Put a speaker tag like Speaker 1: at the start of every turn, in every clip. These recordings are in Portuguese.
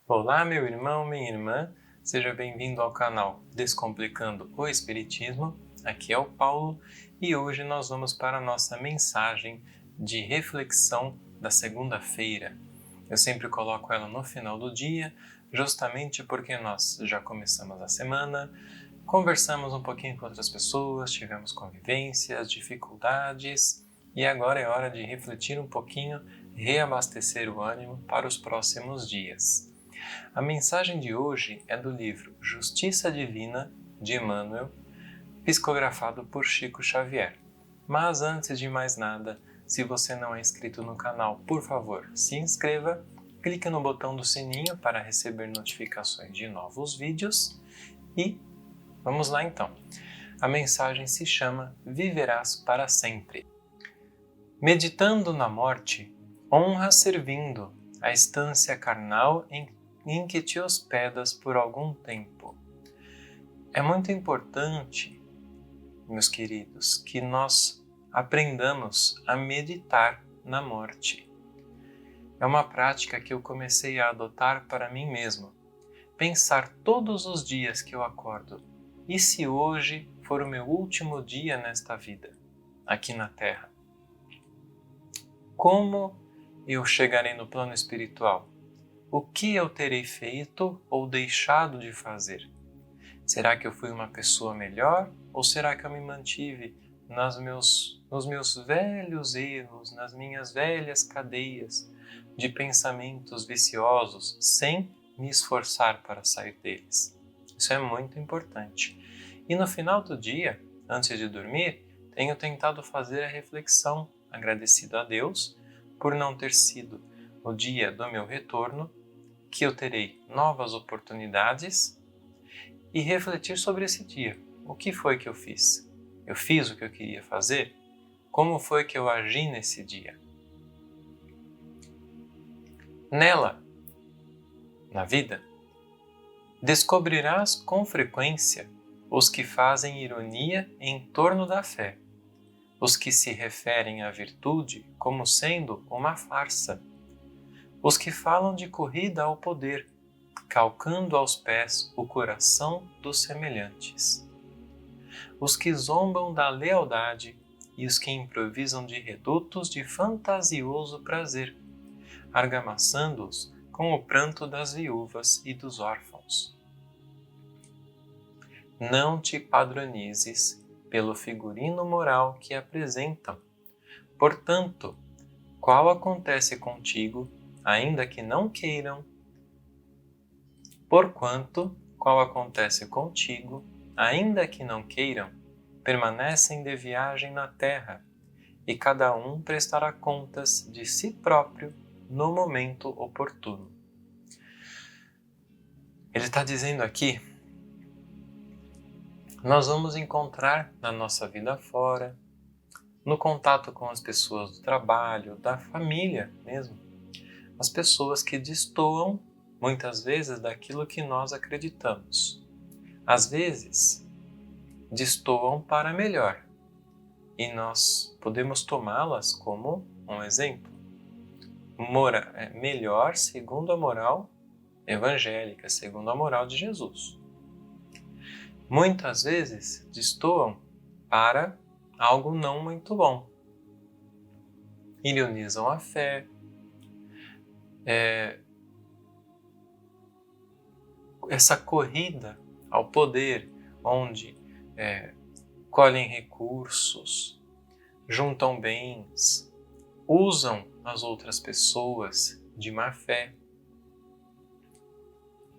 Speaker 1: Olá, meu irmão, minha irmã, seja bem-vindo ao canal Descomplicando o Espiritismo. Aqui é o Paulo e hoje nós vamos para a nossa mensagem de reflexão da segunda-feira. Eu sempre coloco ela no final do dia, justamente porque nós já começamos a semana, conversamos um pouquinho com outras pessoas, tivemos convivências, dificuldades e agora é hora de refletir um pouquinho, reabastecer o ânimo para os próximos dias. A mensagem de hoje é do livro Justiça Divina, de Emmanuel, psicografado por Chico Xavier. Mas antes de mais nada, se você não é inscrito no canal, por favor, se inscreva, clique no botão do sininho para receber notificações de novos vídeos e vamos lá então. A mensagem se chama Viverás para sempre. Meditando na morte, honra servindo a estância carnal em que te hospedas por algum tempo. É muito importante, meus queridos, que nós aprendamos a meditar na morte. É uma prática que eu comecei a adotar para mim mesmo. Pensar todos os dias que eu acordo. E se hoje for o meu último dia nesta vida, aqui na Terra? Como eu chegarei no plano espiritual? O que eu terei feito ou deixado de fazer? Será que eu fui uma pessoa melhor ou será que eu me mantive nos meus velhos erros, nas minhas velhas cadeias de pensamentos viciosos, sem me esforçar para sair deles? Isso é muito importante. E no final do dia, antes de dormir, tenho tentado fazer a reflexão, agradecido a Deus por não ter sido o dia do meu retorno, que eu terei novas oportunidades e refletir sobre esse dia. O que foi que eu fiz? Eu fiz o que eu queria fazer? Como foi que eu agi nesse dia? Nela, na vida, descobrirás com frequência os que fazem ironia em torno da fé, os que se referem à virtude como sendo uma farsa, os que falam de corrida ao poder, calcando aos pés o coração dos semelhantes, os que zombam da lealdade e os que improvisam de redutos de fantasioso prazer, argamaçando-os com o pranto das viúvas e dos órfãos. Não te padronizes pelo figurino moral que apresentam. Portanto, qual acontece contigo, ainda que não queiram, porquanto, qual acontece contigo, ainda que não queiram, permanecem de viagem na terra, e cada um prestará contas de si próprio no momento oportuno. Ele está dizendo aqui, nós vamos encontrar na nossa vida fora, no contato com as pessoas do trabalho, da família mesmo, as pessoas que destoam muitas vezes daquilo que nós acreditamos. Às vezes, destoam para melhor e nós podemos tomá-las como um exemplo. Melhor segundo a moral evangélica, segundo a moral de Jesus. Muitas vezes destoam para algo não muito bom. Ironizam a fé, essa corrida ao poder, onde colhem recursos, juntam bens, usam as outras pessoas de má fé,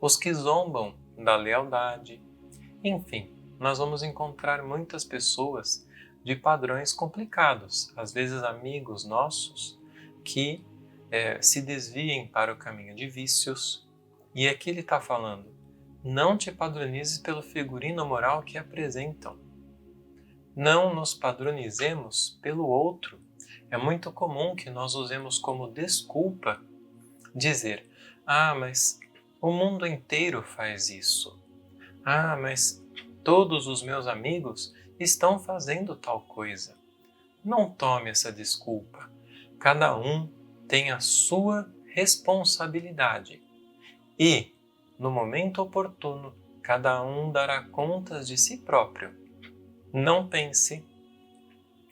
Speaker 1: os que zombam da lealdade. Enfim, nós vamos encontrar muitas pessoas de padrões complicados, às vezes amigos nossos, que se desviem para o caminho de vícios. E aqui ele está falando, não te padronizes pelo figurino moral que apresentam. Não nos padronizemos pelo outro. É muito comum que nós usemos como desculpa dizer, mas o mundo inteiro faz isso. Mas todos os meus amigos estão fazendo tal coisa. Não tome essa desculpa. Cada um tem a sua responsabilidade. E, no momento oportuno, cada um dará contas de si próprio. Não pense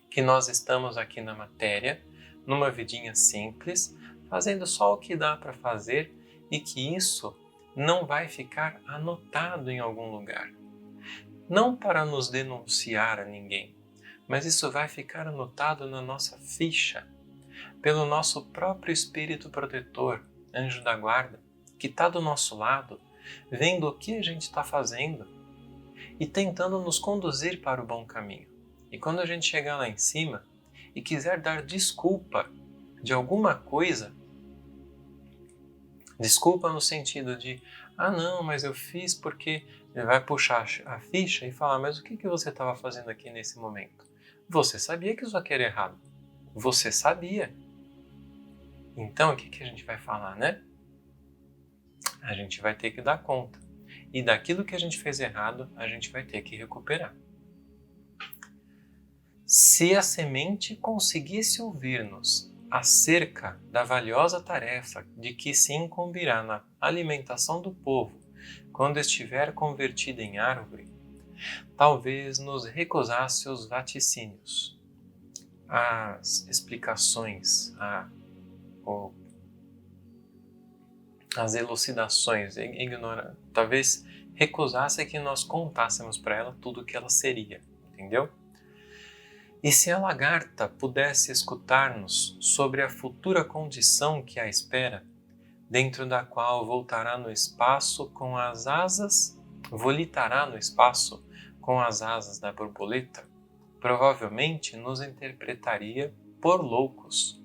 Speaker 1: que nós estamos aqui na matéria, numa vidinha simples, fazendo só o que dá para fazer e que isso não vai ficar anotado em algum lugar. Não para nos denunciar a ninguém, mas isso vai ficar anotado na nossa ficha, pelo nosso próprio espírito protetor, anjo da guarda, que está do nosso lado, vendo o que a gente está fazendo e tentando nos conduzir para o bom caminho. E quando a gente chegar lá em cima e quiser dar desculpa de alguma coisa, desculpa no sentido de, não, mas eu fiz porque... Ele vai puxar a ficha e falar, mas o que você estava fazendo aqui nesse momento? Você sabia que isso aqui era errado. Você sabia. Então, o que a gente vai falar, né? A gente vai ter que dar conta. E daquilo que a gente fez errado, a gente vai ter que recuperar. Se a semente conseguisse ouvir-nos acerca da valiosa tarefa de que se incumbirá na alimentação do povo, quando estiver convertida em árvore, talvez nos recusasse os vaticínios, as explicações, as elucidações, talvez recusasse que nós contássemos para ela tudo o que ela seria, entendeu? E se a lagarta pudesse escutar-nos sobre a futura condição que a espera, dentro da qual voltará no espaço com as asas, volitará no espaço com as asas da borboleta, provavelmente nos interpretaria por loucos.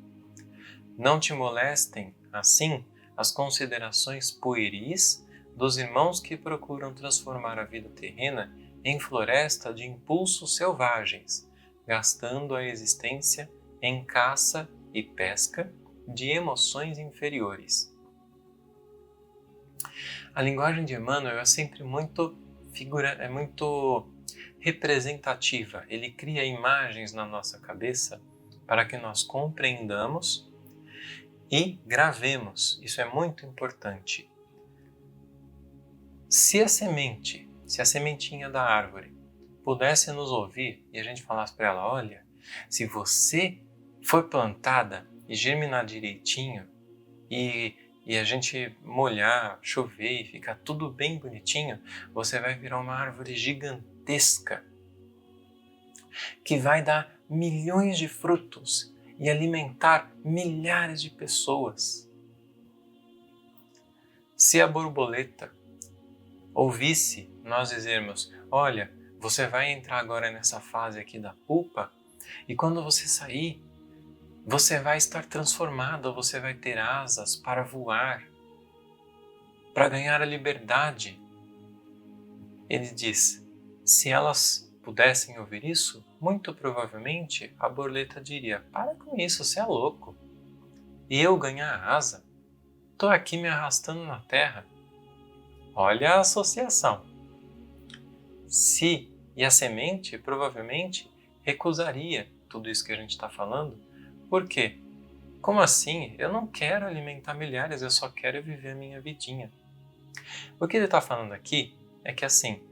Speaker 1: Não te molestem, assim, as considerações pueris dos irmãos que procuram transformar a vida terrena em floresta de impulsos selvagens, gastando a existência em caça e pesca de emoções inferiores. A linguagem de Emmanuel é sempre muito representativa. Ele cria imagens na nossa cabeça para que nós compreendamos e gravemos. Isso é muito importante. Se a sementinha da árvore pudesse nos ouvir e a gente falasse para ela, olha, se você for plantada e germinar direitinho e a gente molhar, chover e ficar tudo bem bonitinho, você vai virar uma árvore gigantesca que vai dar milhões de frutos e alimentar milhares de pessoas. Se a borboleta ouvisse nós dizermos, olha, você vai entrar agora nessa fase aqui da pupa e quando você sair, você vai estar transformado, você vai ter asas para voar, para ganhar a liberdade. Ele diz, se elas pudessem ouvir isso, muito provavelmente a borboleta diria, para com isso, você é louco. E eu ganhar asa? Estou aqui me arrastando na terra. Olha a associação. E a semente provavelmente recusaria tudo isso que a gente está falando. Por quê? Como assim? Eu não quero alimentar milhares, eu só quero viver a minha vidinha. O que ele está falando aqui é que assim,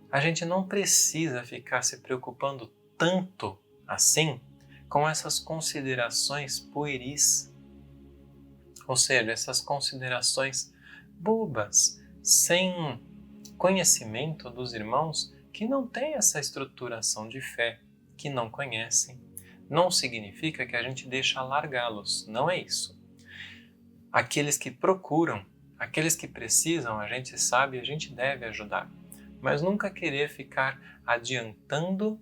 Speaker 1: a gente não precisa ficar se preocupando tanto assim com essas considerações pueris. Ou seja, essas considerações bobas, sem conhecimento dos irmãos que não têm essa estruturação de fé, que não conhecem. Não significa que a gente deixa largá-los, não é isso. Aqueles que procuram, aqueles que precisam, a gente sabe, a gente deve ajudar. Mas nunca querer ficar adiantando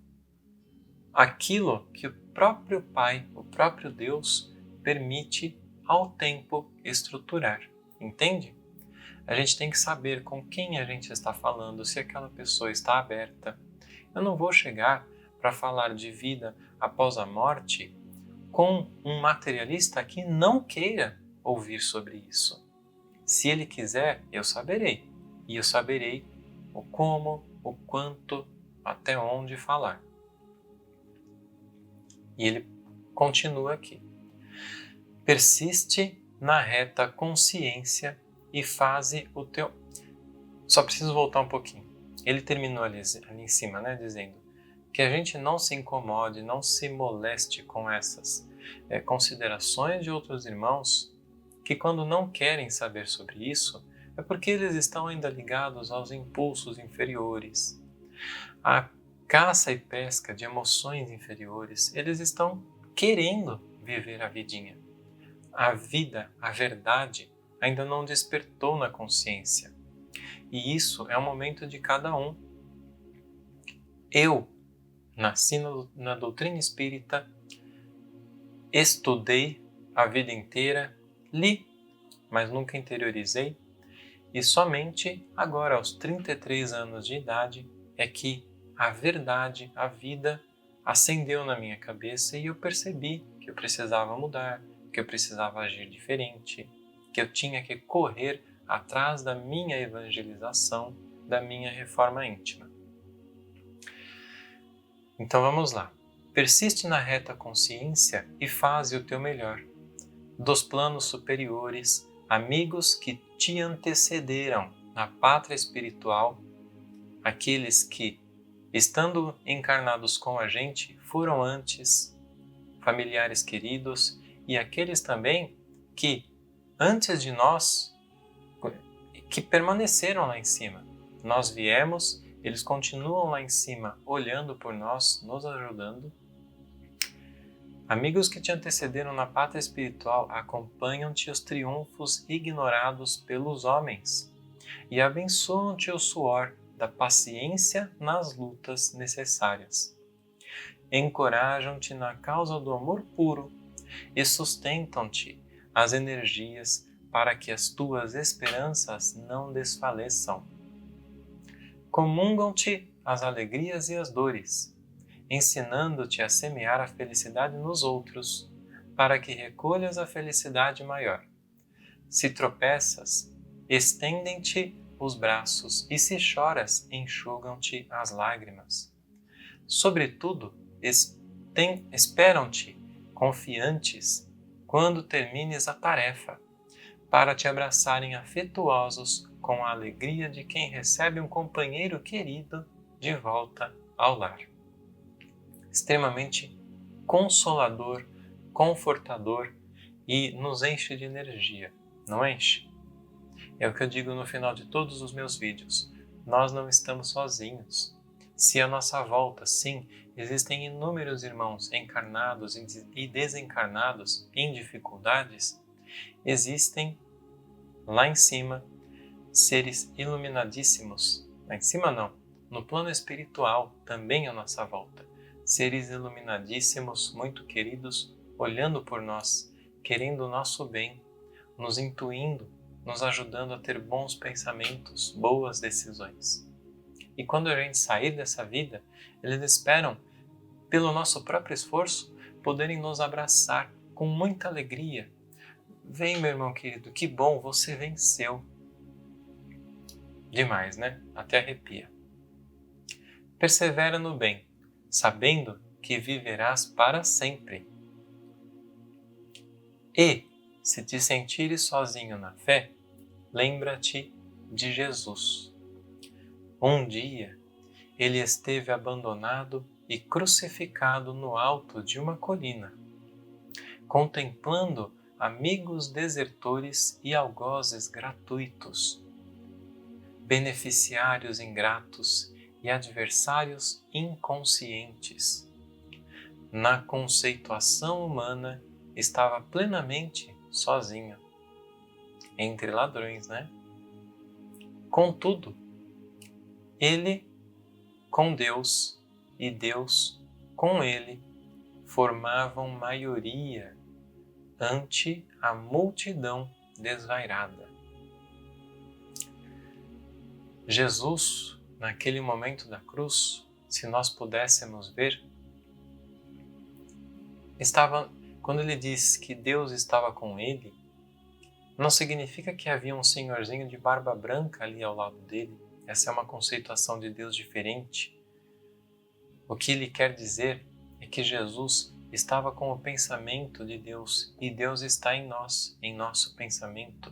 Speaker 1: aquilo que o próprio Pai, o próprio Deus, permite ao tempo estruturar. Entende? A gente tem que saber com quem a gente está falando, se aquela pessoa está aberta. Eu não vou chegar para falar de vida após a morte com um materialista que não queira ouvir sobre isso. Se ele quiser, eu saberei. E eu saberei o como, o quanto, até onde falar. E ele continua aqui. Persiste na reta consciência e faze o teu... Só preciso voltar um pouquinho. Ele terminou ali em cima, né, dizendo que a gente não se incomode, não se moleste com essas considerações de outros irmãos que, quando não querem saber sobre isso, é porque eles estão ainda ligados aos impulsos inferiores, à caça e pesca de emoções inferiores. Eles estão querendo viver a vidinha. A vida, a verdade, ainda não despertou na consciência. E isso é o momento de cada um. Eu nasci na doutrina espírita, estudei a vida inteira, li, mas nunca interiorizei, e somente agora, aos 33 anos de idade, é que a verdade, a vida, acendeu na minha cabeça e eu percebi que eu precisava mudar, que eu precisava agir diferente, que eu tinha que correr atrás da minha evangelização, da minha reforma íntima. Então vamos lá. Persiste na reta consciência e faze o teu melhor. Dos planos superiores, amigos que te antecederam na pátria espiritual, aqueles que, estando encarnados com a gente, foram antes, familiares queridos, e aqueles também que, antes de nós, que permaneceram lá em cima. Nós viemos, eles continuam lá em cima, olhando por nós, nos ajudando. Amigos que te antecederam na pátria espiritual acompanham-te os triunfos ignorados pelos homens e abençoam-te o suor da paciência nas lutas necessárias. Encorajam-te na causa do amor puro e sustentam-te as energias para que as tuas esperanças não desfaleçam. Comungam-te as alegrias e as dores, ensinando-te a semear a felicidade nos outros, para que recolhas a felicidade maior. Se tropeças, estendem-te os braços, e se choras, enxugam-te as lágrimas. Sobretudo, esperam-te, confiantes, quando termines a tarefa, para te abraçarem afetuosos com a alegria de quem recebe um companheiro querido de volta ao lar. Extremamente consolador, confortador e nos enche de energia, não enche? É o que eu digo no final de todos os meus vídeos. Nós não estamos sozinhos. Se à nossa volta, sim, existem inúmeros irmãos encarnados e desencarnados em dificuldades, existem lá em cima seres iluminadíssimos. Lá em cima não, no plano espiritual também à nossa volta. Seres iluminadíssimos, muito queridos, olhando por nós, querendo o nosso bem, nos intuindo, nos ajudando a ter bons pensamentos, boas decisões. E quando a gente sair dessa vida, eles esperam, pelo nosso próprio esforço, poderem nos abraçar com muita alegria. Vem, meu irmão querido, que bom, você venceu. Demais, né? Até arrepia. Persevera no bem, sabendo que viverás para sempre. E, se te sentires sozinho na fé, lembra-te de Jesus. Um dia, ele esteve abandonado e crucificado no alto de uma colina, contemplando amigos desertores e algozes gratuitos, beneficiários ingratos e adversários inconscientes. Na conceituação humana, estava plenamente sozinho, entre ladrões, né? Contudo, ele com Deus e Deus com ele formavam maioria ante a multidão desvairada. Jesus, naquele momento da cruz, se nós pudéssemos ver, quando ele diz que Deus estava com ele, não significa que havia um senhorzinho de barba branca ali ao lado dele. Essa é uma conceituação de Deus diferente. O que ele quer dizer é que Jesus estava com o pensamento de Deus e Deus está em nós, em nosso pensamento.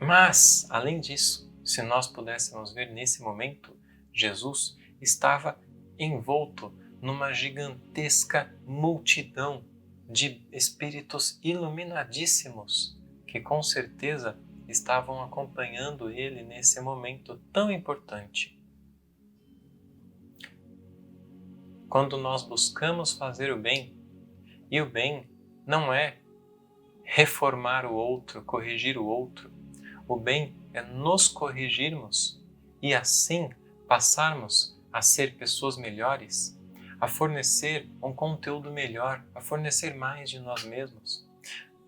Speaker 1: Mas, além disso, se nós pudéssemos ver nesse momento, Jesus estava envolto numa gigantesca multidão de espíritos iluminadíssimos que com certeza estavam acompanhando ele nesse momento tão importante. Quando nós buscamos fazer o bem, e o bem não é reformar o outro, corrigir o outro, o bem é nos corrigirmos e assim passarmos a ser pessoas melhores, a fornecer um conteúdo melhor, a fornecer mais de nós mesmos,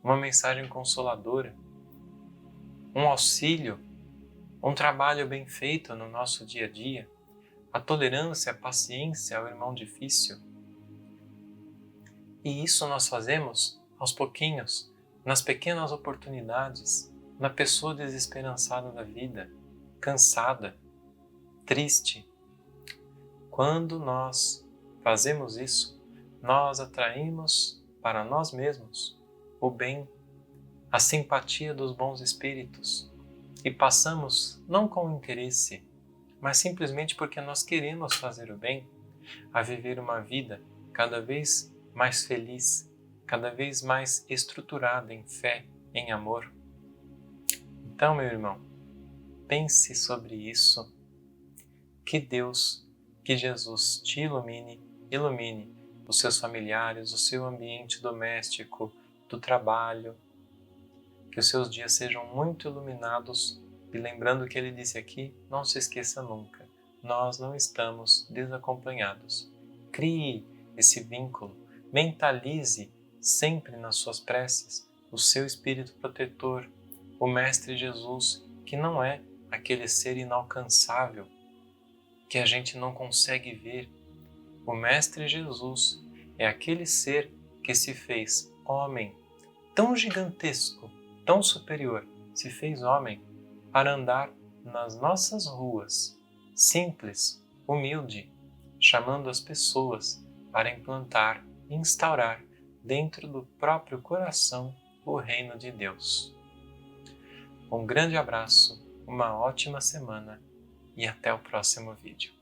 Speaker 1: uma mensagem consoladora, um auxílio, um trabalho bem feito no nosso dia a dia, a tolerância, a paciência ao irmão difícil. E isso nós fazemos aos pouquinhos, nas pequenas oportunidades, na pessoa desesperançada da vida, cansada, triste. Quando nós fazemos isso, nós atraímos para nós mesmos o bem, a simpatia dos bons espíritos e passamos, não com interesse, mas simplesmente porque nós queremos fazer o bem, a viver uma vida cada vez mais feliz, cada vez mais estruturada em fé, em amor. Então, meu irmão, pense sobre isso. Que Deus, que Jesus te ilumine, ilumine os seus familiares, o seu ambiente doméstico, do trabalho. Que os seus dias sejam muito iluminados. E lembrando o que ele disse aqui, não se esqueça nunca, nós não estamos desacompanhados. Crie esse vínculo, mentalize sempre nas suas preces o seu espírito protetor, o Mestre Jesus, que não é aquele ser inalcançável que a gente não consegue ver. O Mestre Jesus é aquele ser que se fez homem, tão gigantesco, tão superior, se fez homem para andar nas nossas ruas, simples, humilde, chamando as pessoas para implantar e instaurar dentro do próprio coração o reino de Deus. Um grande abraço, uma ótima semana e até o próximo vídeo.